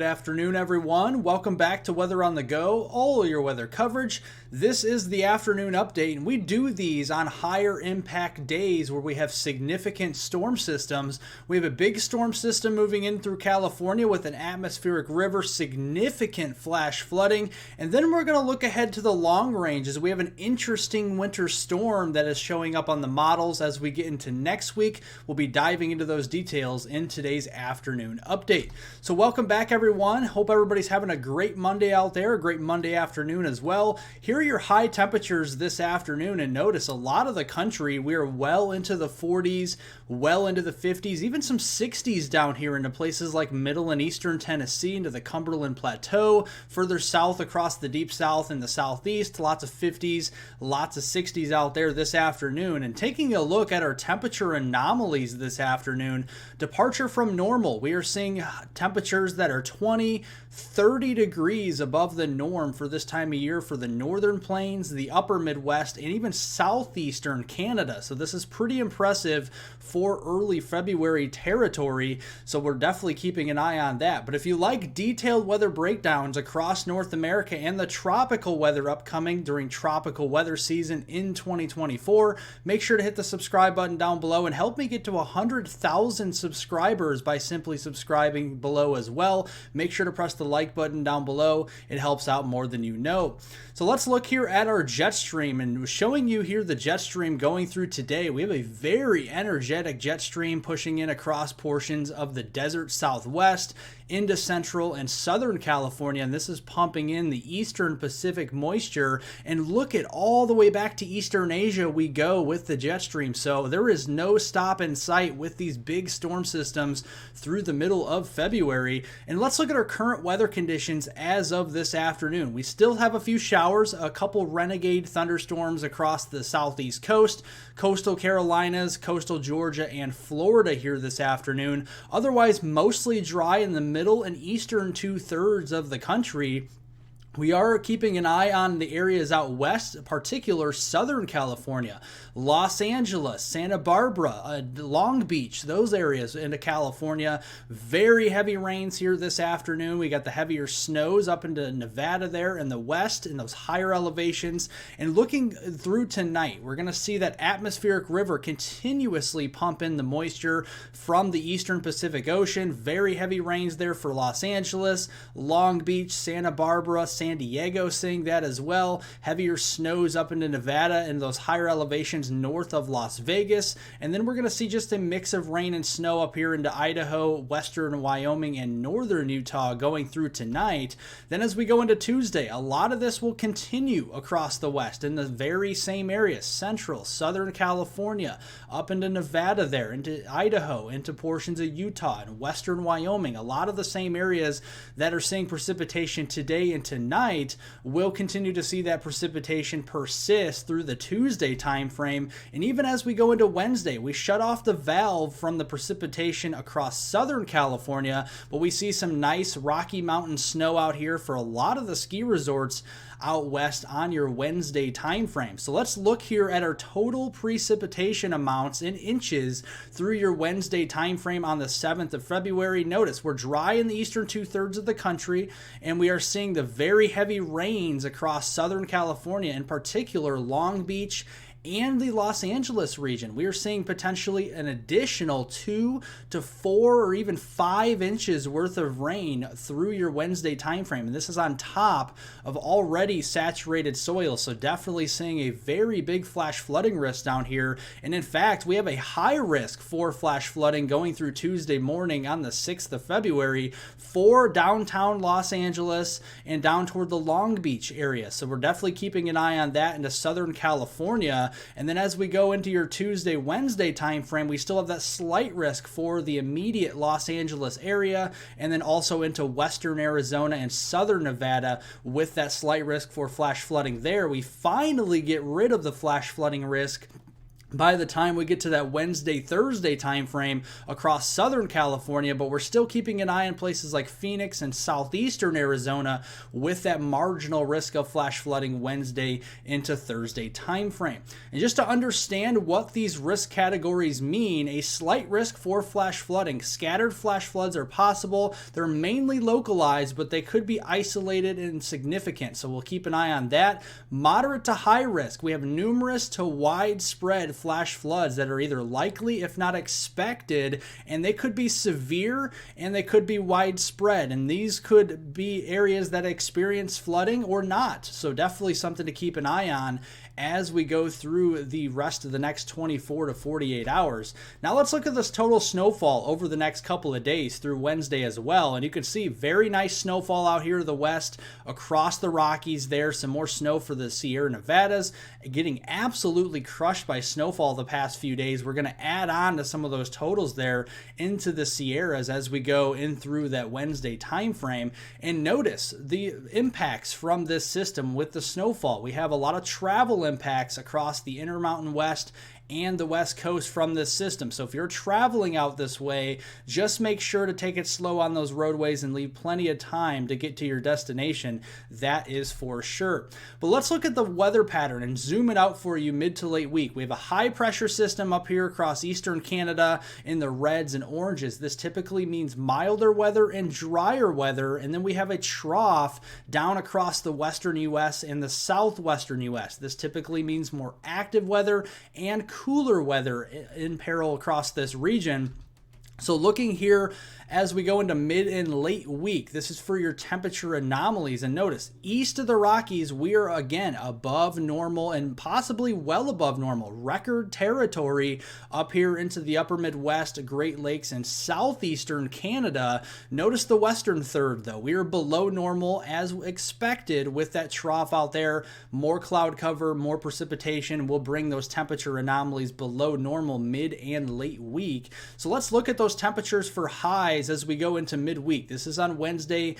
Good afternoon, everyone. Welcome back to Weather on the Go, all your weather coverage. This is the afternoon update, and we do these on higher impact days where we have significant storm systems. We have a big storm system moving in through California with an atmospheric river, significant flash flooding, and then we're going to look ahead to the long range as we have an interesting winter storm that is showing up on the models as we get into next week. We'll be diving into those details in today's afternoon update. So welcome back, everyone. Hope everybody's having a great Monday out there, a great Monday afternoon as well. Here are your high temperatures this afternoon, and notice a lot of the country, we are well into the 40s, well into the 50s, even some 60s down here into places like middle and eastern Tennessee, into the Cumberland Plateau, further south across the deep south and the southeast, lots of 50s, lots of 60s out there this afternoon. And taking a look at our temperature anomalies this afternoon, departure from normal, we are seeing temperatures that are 20, 30 degrees above the norm for this time of year for the northern plains, the upper Midwest, and even southeastern Canada. So this is pretty impressive for early February territory. So we're definitely keeping an eye on that. But if you like detailed weather breakdowns across North America and the tropical weather upcoming during tropical weather season in 2024, make sure to hit the subscribe button down below and help me get to 100,000 subscribers by simply subscribing below as well. Make sure to press the like button down below. It helps out more than you know. So let's look here at our jet stream, and showing you here the jet stream going through today. We have a very energetic jet stream pushing in across portions of the desert Southwest into central and southern California, and this is pumping in the eastern Pacific moisture. And look at all the way back to Eastern Asia we go with the jet stream. So there is no stop in sight with these big storm systems through the middle of February. And let's look at our current weather conditions as of this afternoon. We still have a few showers, a couple renegade thunderstorms across the southeast coast, coastal Carolinas, coastal Georgia, and Florida here this afternoon. Otherwise, mostly dry in the middle and eastern 2/3 of the country. We are keeping an eye on the areas out west, particular Southern California, Los Angeles, Santa Barbara, Long Beach, those areas into California. Very heavy rains here this afternoon. We got the heavier snows up into Nevada there in the west in those higher elevations. And looking through tonight, we're going to see that atmospheric river continuously pump in the moisture from the eastern Pacific Ocean. Very heavy rains there for Los Angeles, Long Beach, Santa Barbara, San Diego seeing that as well. Heavier snows up into Nevada and those higher elevations north of Las Vegas. And then we're going to see just a mix of rain and snow up here into Idaho, western Wyoming, and northern Utah going through tonight. Then as we go into Tuesday, a lot of this will continue across the west in the very same areas, central, southern California, up into Nevada there, into Idaho, into portions of Utah and western Wyoming. A lot of the same areas that are seeing precipitation today and tonight we'll continue to see that precipitation persist through the Tuesday time frame. And even as we go into Wednesday, we shut off the valve from the precipitation across Southern California, but we see some nice Rocky Mountain snow out here for a lot of the ski resorts out west on your Wednesday time frame. So let's look here at our total precipitation amounts in inches through your Wednesday time frame on the 7th of February. Notice we're dry in the eastern 2/3 of the country, and we are seeing the very heavy rains across Southern California, in particular Long Beach and the Los Angeles region. We are seeing potentially an additional 2 to 4 or even 5 inches worth of rain through your Wednesday timeframe. And this is on top of already saturated soil. So definitely seeing a very big flash flooding risk down here. And in fact, we have a high risk for flash flooding going through Tuesday morning on the 6th of February for downtown Los Angeles and down toward the Long Beach area. So we're definitely keeping an eye on that into Southern California. And then as we go into your Tuesday, Wednesday time frame, we still have that slight risk for the immediate Los Angeles area, and then also into western Arizona and southern Nevada with that slight risk for flash flooding there. We finally get rid of the flash flooding risk by the time we get to that Wednesday, Thursday timeframe across Southern California, but we're still keeping an eye on places like Phoenix and southeastern Arizona with that marginal risk of flash flooding Wednesday into Thursday timeframe. And just to understand what these risk categories mean, a slight risk for flash flooding. Scattered flash floods are possible. They're mainly localized, but they could be isolated and significant, so we'll keep an eye on that. Moderate to high risk. We have numerous to widespread flash floods that are either likely, if not expected, and they could be severe and they could be widespread. And these could be areas that experience flooding or not. So definitely something to keep an eye on as we go through the rest of the next 24 to 48 hours. Now let's look at this total snowfall over the next couple of days through Wednesday as well. And you can see very nice snowfall out here to the west across the Rockies there. Some more snow for the Sierra Nevadas, getting absolutely crushed by snowfall the past few days. We're going to add on to some of those totals there into the Sierras as we go in through that Wednesday time frame. And notice the impacts from this system with the snowfall. We have a lot of travel impacts across the Intermountain West and the West Coast from this system. So if you're traveling out this way, just make sure to take it slow on those roadways and leave plenty of time to get to your destination. That is for sure. But let's look at the weather pattern and zoom it out for you mid to late week. We have a high pressure system up here across eastern Canada in the reds and oranges. This typically means milder weather and drier weather. And then we have a trough down across the western U.S. and the southwestern U.S. This typically means more active weather and cooler weather in peril across this region. So looking here as we go into mid and late week, this is for your temperature anomalies. And notice, east of the Rockies, we are again above normal and possibly well above normal. Record territory up here into the upper Midwest, Great Lakes, and southeastern Canada. Notice the western third, though. We are below normal as expected with that trough out there. More cloud cover, more precipitation will bring those temperature anomalies below normal mid and late week. So let's look at those temperatures for highs as we go into midweek. This is on Wednesday,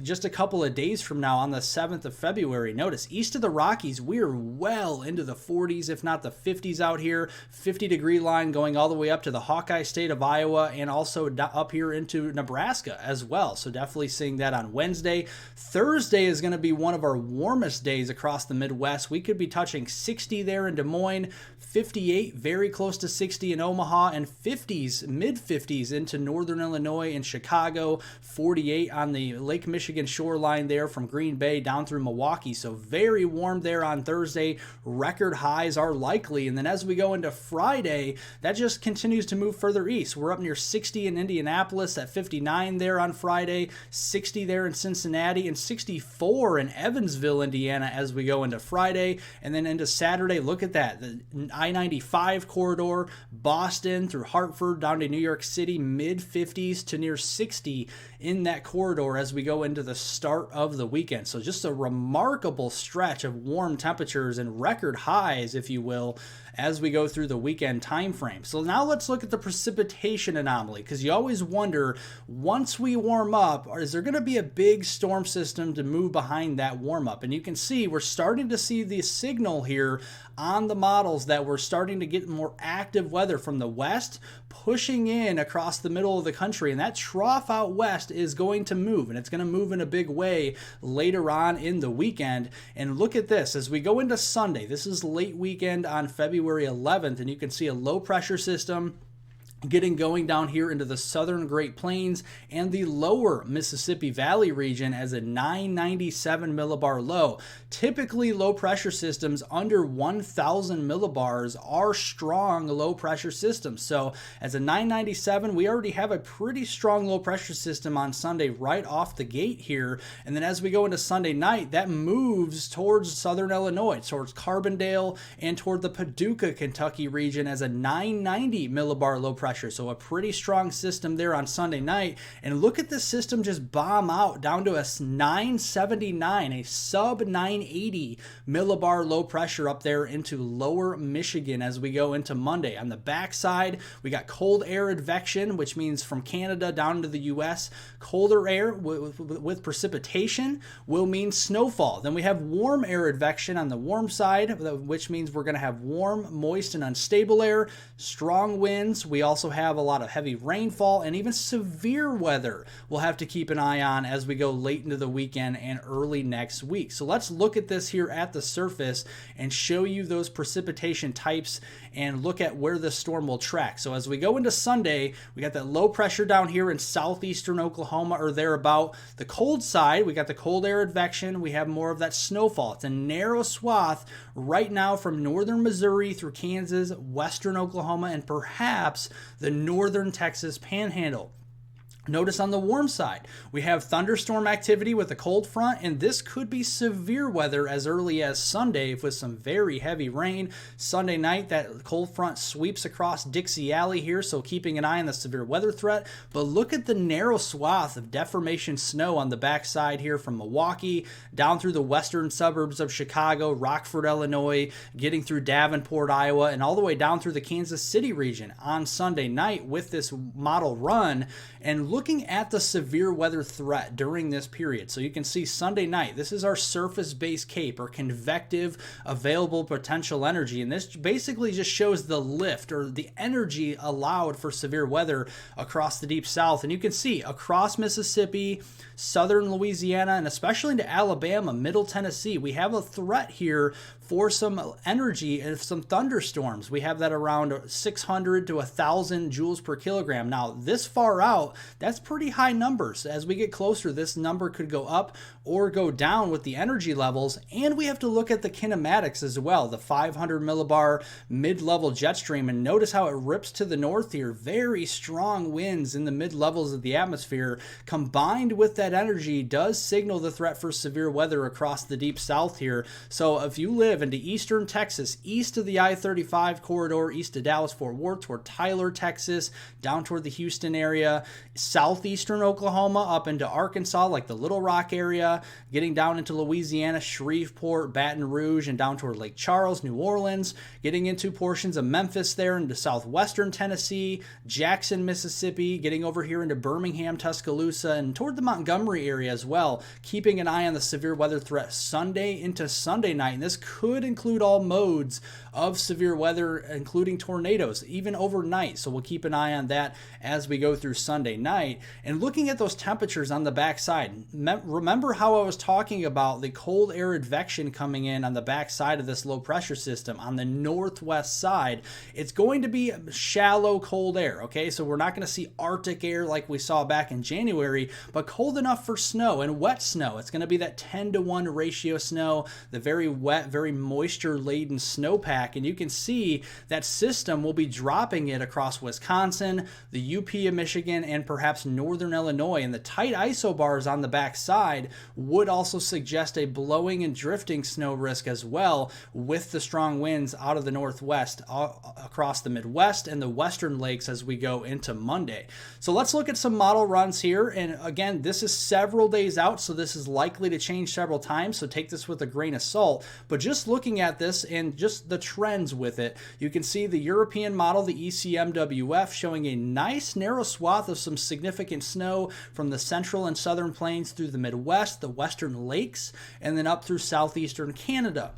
just a couple of days from now on the 7th of February. Notice east of the Rockies, we are well into the 40s, if not the 50s out here. 50-degree line going all the way up to the Hawkeye State of Iowa and also up here into Nebraska as well. So definitely seeing that on Wednesday. Thursday is going to be one of our warmest days across the Midwest. We could be touching 60 there in Des Moines, 58, very close to 60 in Omaha, and 50s, mid-50s into northern Illinois and Chicago, 48 on the Lake Michigan shoreline there from Green Bay down through Milwaukee. So very warm there on Thursday. Record highs are likely. And then as we go into Friday, that just continues to move further east. We're up near 60 in Indianapolis, at 59 there on Friday, 60 there in Cincinnati, and 64 in Evansville, Indiana as we go into Friday. And then into Saturday, look at that. The I-95 corridor, Boston through Hartford down to New York City, mid-50s to near 60 in that corridor as we go into the start of the weekend. So just a remarkable stretch of warm temperatures and record highs, if you will, as we go through the weekend time frame. So now let's look at the precipitation anomaly, because you always wonder, once we warm up, is there going to be a big storm system to move behind that warm up? And you can see we're starting to see the signal here on the models that we're starting to get more active weather from the west pushing in across the middle of the country, and that trough out west is going to move, and it's going to move in a big way later on in the weekend. And look at this as we go into Sunday. This is late weekend on February 11th, and you can see a low pressure system getting going down here into the southern Great Plains and the lower Mississippi Valley region as a 997 millibar low. Typically, low pressure systems under 1,000 millibars are strong low pressure systems. So as a 997, we already have a pretty strong low pressure system on Sunday right off the gate here. And then as we go into Sunday night, that moves towards southern Illinois, towards Carbondale and toward the Paducah, Kentucky region as a 990 millibar low pressure pressure. So a pretty strong system there on Sunday night. And look at this system just bomb out down to a 979, a sub 980 millibar low pressure up there into lower Michigan as we go into Monday. On the backside, we got cold air advection, which means from Canada down to the U.S. Colder air with precipitation will mean snowfall. Then we have warm air advection on the warm side, which means we're going to have warm, moist, and unstable air, strong winds. We also have a lot of heavy rainfall and even severe weather we'll have to keep an eye on as we go late into the weekend and early next week. So let's look at this here at the surface and show you those precipitation types and look at where the storm will track. So as we go into Sunday, we got that low pressure down here in southeastern Oklahoma or thereabout. The cold side, we got the cold air advection. We have more of that snowfall. It's a narrow swath right now from northern Missouri through Kansas, western Oklahoma, and perhaps the northern Texas panhandle. Notice on the warm side, we have thunderstorm activity with a cold front, and this could be severe weather as early as Sunday with some very heavy rain. Sunday night, that cold front sweeps across Dixie Alley here, so keeping an eye on the severe weather threat. But look at the narrow swath of deformation snow on the backside here from Milwaukee down through the western suburbs of Chicago, Rockford, Illinois, getting through Davenport, Iowa, and all the way down through the Kansas City region on Sunday night with this model run. And looking at the severe weather threat during this period. So you can see Sunday night, this is our surface-based CAPE or convective available potential energy. And this basically just shows the lift or the energy allowed for severe weather across the deep south. And you can see across Mississippi, southern Louisiana, and especially into Alabama, middle Tennessee, we have a threat here for some energy and some thunderstorms. We have that around 600 to 1,000 joules per kilogram. Now, this far out, that's pretty high numbers. As we get closer, this number could go up or go down with the energy levels. And we have to look at the kinematics as well, the 500 millibar mid-level jet stream. And notice how it rips to the north here. Very strong winds in the mid-levels of the atmosphere combined with that energy does signal the threat for severe weather across the deep south here. So if you live into eastern Texas, east of the I-35 corridor, east of Dallas-Fort Worth, toward Tyler, Texas, down toward the Houston area, southeastern Oklahoma, up into Arkansas, like the Little Rock area, getting down into Louisiana, Shreveport, Baton Rouge, and down toward Lake Charles, New Orleans, getting into portions of Memphis there into southwestern Tennessee, Jackson, Mississippi, getting over here into Birmingham, Tuscaloosa, and toward the Montgomery area as well, keeping an eye on the severe weather threat Sunday into Sunday night. And this could include all modes of severe weather, including tornadoes, even overnight. So we'll keep an eye on that as we go through Sunday night. And looking at those temperatures on the backside, remember how I was talking about the cold air advection coming in on the backside of this low pressure system on the northwest side. It's going to be shallow cold air, okay? So we're not going to see Arctic air like we saw back in January, but cold enough for snow and wet snow. It's going to be that 10-to-1 ratio snow, the very wet, very moisture-laden snowpack. And you can see that system will be dropping it across Wisconsin, the UP of Michigan, and perhaps northern Illinois. And the tight isobars on the backside would also suggest a blowing and drifting snow risk as well, with the strong winds out of the northwest across the Midwest and the western lakes as we go into Monday. So let's look at some model runs here. And again, this is several days out, so this is likely to change several times. So take this with a grain of salt. But just looking at this and just the trends with it, you can see the European model, the ECMWF, showing a nice narrow swath of some significant snow from the central and southern plains through the Midwest, the western lakes, and then up through southeastern Canada.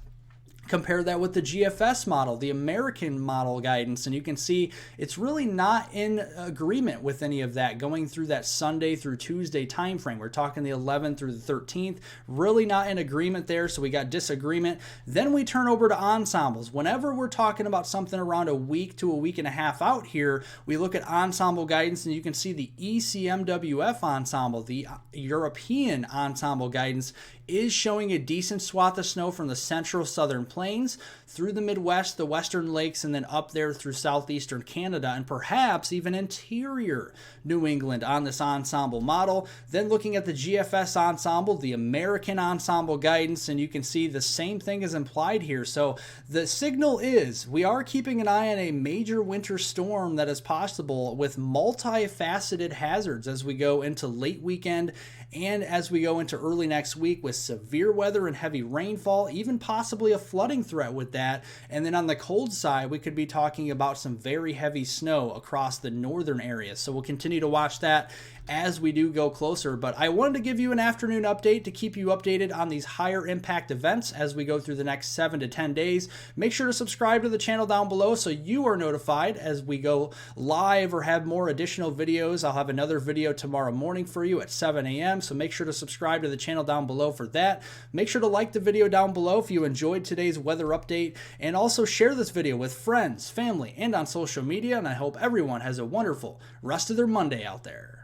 Compare that with the GFS model, the American model guidance, and you can see it's really not in agreement with any of that going through that Sunday through Tuesday time frame. We're talking the 11th through the 13th, really not in agreement there, so we got disagreement. Then we turn over to ensembles. Whenever we're talking about something around a week to a week and a half out here, we look at ensemble guidance, and you can see the ECMWF ensemble, the European ensemble guidance, is showing a decent swath of snow from the central southern plains Plains through the Midwest, the Western Lakes, and then up there through southeastern Canada, and perhaps even interior New England on this ensemble model. Then looking at the GFS ensemble, the American ensemble guidance, and you can see the same thing is implied here. So the signal is we are keeping an eye on a major winter storm that is possible with multifaceted hazards as we go into late weekend and as we go into early next week with severe weather and heavy rainfall, even possibly a flooding threat with that. And then on the cold side, we could be talking about some very heavy snow across the northern areas. So we'll continue to watch that as we do go closer. But I wanted to give you an afternoon update to keep you updated on these higher impact events as we go through the next 7 to 10 days. Make sure to subscribe to the channel down below so you are notified as we go live or have more additional videos. I'll have another video tomorrow morning for you at 7 a.m. So make sure to subscribe to the channel down below for that. Make sure to like the video down below if you enjoyed today's weather update, and also share this video with friends, family, and on social media. And I hope everyone has a wonderful rest of their Monday out there.